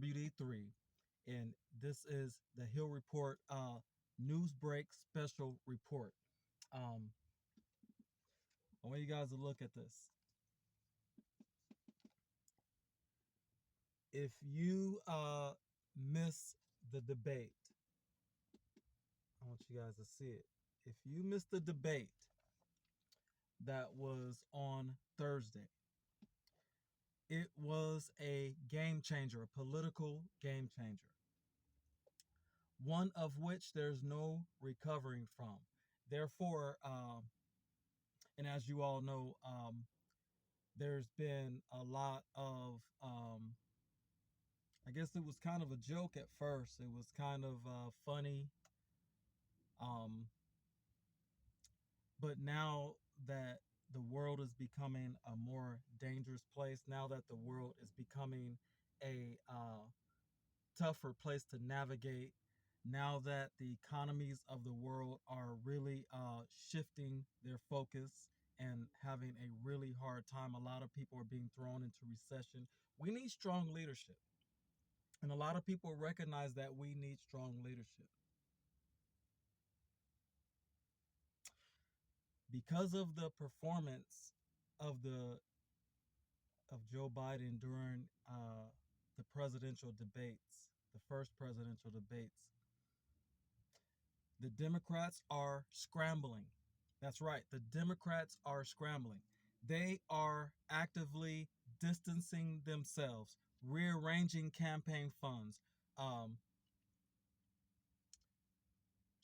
WD3, and this is the Hill Report Newsbreak special report. Um, I want you guys to look at this. If you miss the debate, I want you guys to see it. If you missed the debate that was on Thursday, it was a game changer, a political game changer, one of which there's no recovering from. Therefore, and as you all know, there's been a lot of, I guess it was kind of a joke at first. It was kind of funny. Um, but now that the world is becoming a more dangerous place, now that the world is becoming a tougher place to navigate, now that the economies of the world are really shifting their focus and having a really hard time, a lot of people are being thrown into recession. We need strong leadership. And a lot of people recognize that we need strong leadership. Because of the performance of Joe Biden during the presidential debates, the first presidential debates, the Democrats are scrambling. That's right. The Democrats are scrambling. They are actively distancing themselves, rearranging campaign funds, um,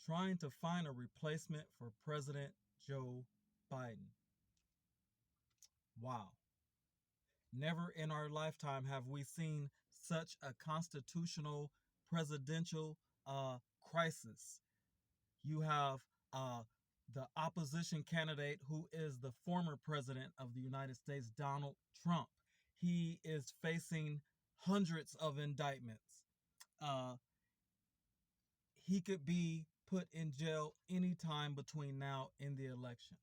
trying to find a replacement for President Joe Biden. Wow. Never in our lifetime have we seen such a constitutional presidential crisis. You have the opposition candidate who is the former president of the United States, Donald Trump. He is facing hundreds of indictments. Uh, he could be put in jail anytime between now and the election,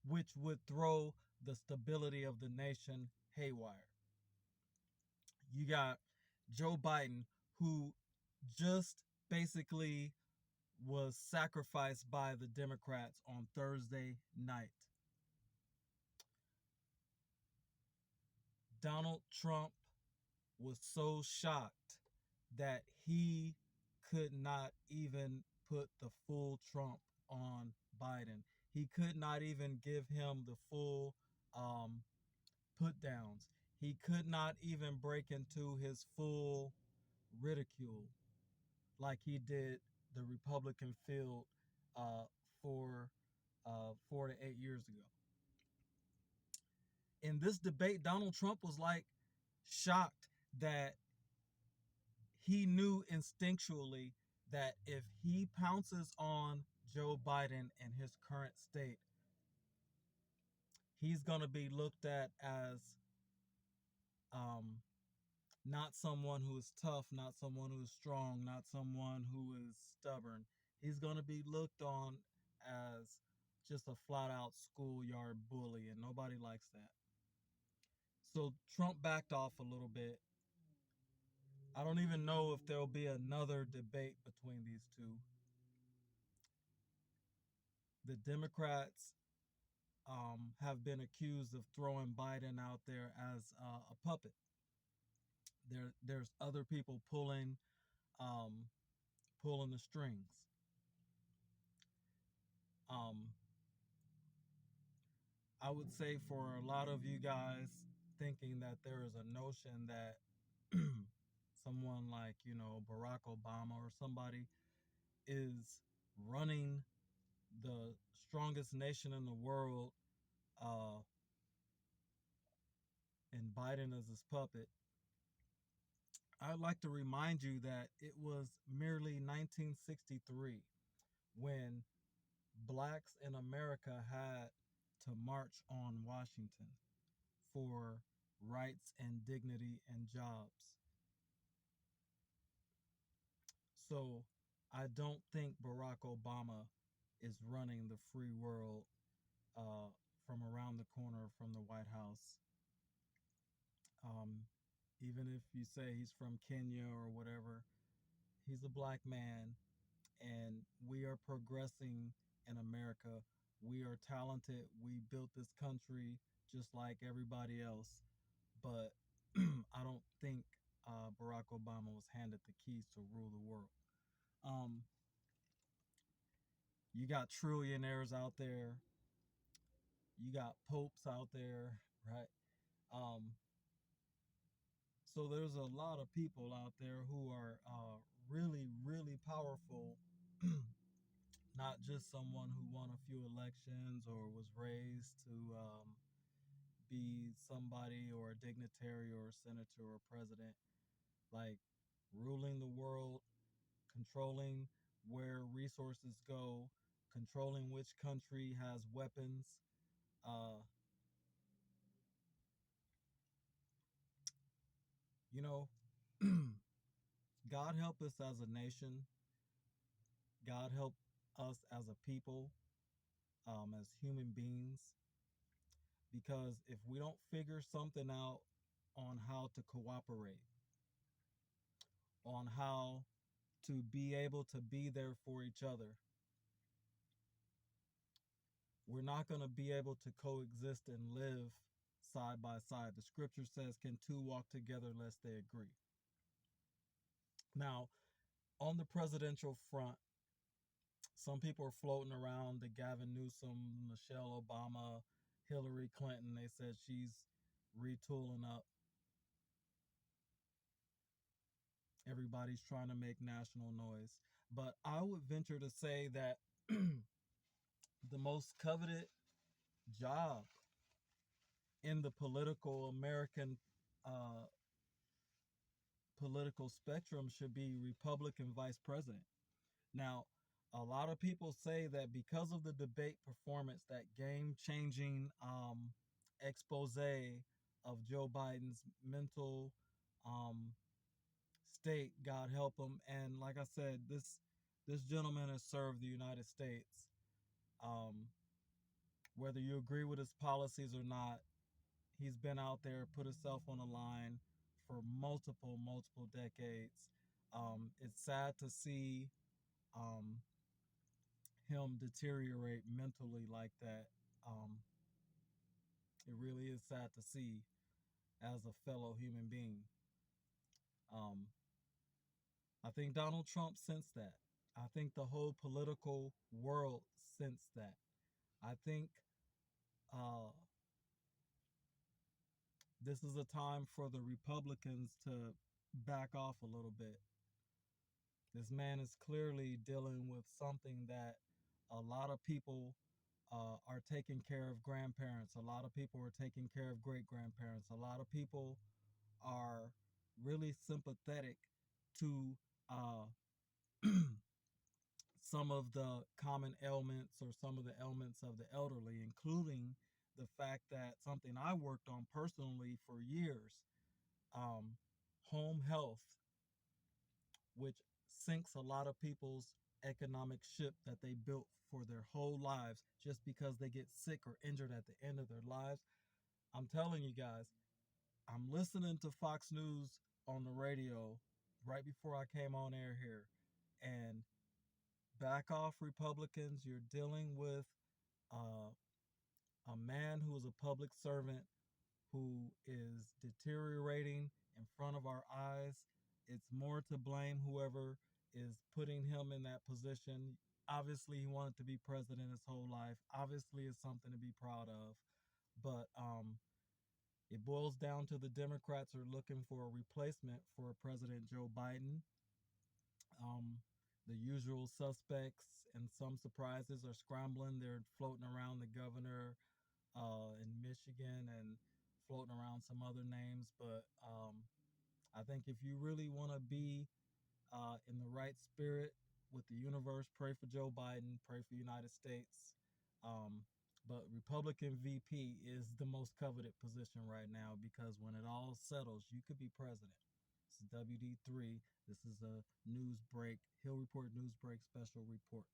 which would throw the stability of the nation haywire. You got Joe Biden, who just basically was sacrificed by the Democrats on Thursday night. Donald Trump was so shocked that he could not even put the full Trump on Biden. He could not even give him the full put downs. He could not even break into his full ridicule like he did the Republican field uh, for 4 to 8 years ago. In this debate, Donald Trump was like shocked that he knew instinctually that if he pounces on Joe Biden in his current state, he's going to be looked at as um, not someone who is tough, not someone who is strong, not someone who is stubborn. He's going to be looked on as just a flat out schoolyard bully, and nobody likes that. So Trump backed off a little bit. I don't even know if there'll be another debate between these two. The Democrats have been accused of throwing Biden out there as a puppet. There's other people um, pulling the strings. Um, I would say for a lot of you guys thinking that there is a notion that someone like, Barack Obama or somebody is running the strongest nation in the world, uh, and Biden is his puppet. I'd like to remind you that it was merely 1963 when blacks in America had to march on Washington for rights and dignity and jobs. So I don't think Barack Obama is running the free world from around the corner from the White House. Um, Even if you say he's from Kenya or whatever, he's a black man, and we are progressing in America. We are talented. We built this country just like everybody else. But I don't think Barack Obama was handed the keys to rule the world. Um, you got trillionaires out there. You got popes out there, right? Um, so there's a lot of people out there who are really, really powerful. Not just someone who won a few elections or was raised to be somebody or a dignitary or a senator or a president, like ruling the world, controlling where resources go, controlling which country has weapons. Uh, you know, God help us as a nation. God help us as a people, as human beings, because if we don't figure something out on how to cooperate, on how to be able to be there for each other, we're not going to be able to coexist and live side by side. The scripture says, can two walk together lest they agree? Now, on the presidential front, some people are floating around the Gavin Newsom, Michelle Obama, Hillary Clinton. They said she's retooling up. Everybody's trying to make national noise. But I would venture to say that the most coveted job in the political American uh, political spectrum should be Republican vice president. Now, a lot of people say that because of the debate performance, that game changing expose of Joe Biden's mental um, state, God help him. And like I said, this gentleman has served the United States. Um, whether you agree with his policies or not, he's been out there, put himself on the line for multiple decades. It's sad to see um, him deteriorate mentally like that. Um, it really is sad to see as a fellow human being. Um, I think Donald Trump sensed that. I think the whole political world sensed that. I think uh, this is a time for the Republicans to back off a little bit. This man is clearly dealing with something that a lot of people are taking care of grandparents. A lot of people are taking care of great grandparents. A lot of people are really sympathetic to uh, some of the common ailments or some of the ailments of the elderly, including the fact that something I worked on personally for years, um, home health, which sinks a lot of people's economic ship that they built for their whole lives just because they get sick or injured at the end of their lives. I'm telling you guys, I'm listening to Fox News on the radio right before I came on air here, and back off Republicans. You're dealing with uh, a man who is a public servant who is deteriorating in front of our eyes. It's more to blame whoever is putting him in that position. Obviously, he wanted to be president his whole life. Obviously, it's something to be proud of. But it boils down to the Democrats are looking for a replacement for President Joe Biden. Um, the usual suspects and some surprises are scrambling. They're floating around the governor in Michigan and floating around some other names. But I think if you really want to be in the right spirit with the universe, pray for Joe Biden, pray for the United States. Um, but Republican VP is the most coveted position right now because when it all settles, you could be president. This is WD3. This is a Newsbreak, Hill Report Newsbreak special report.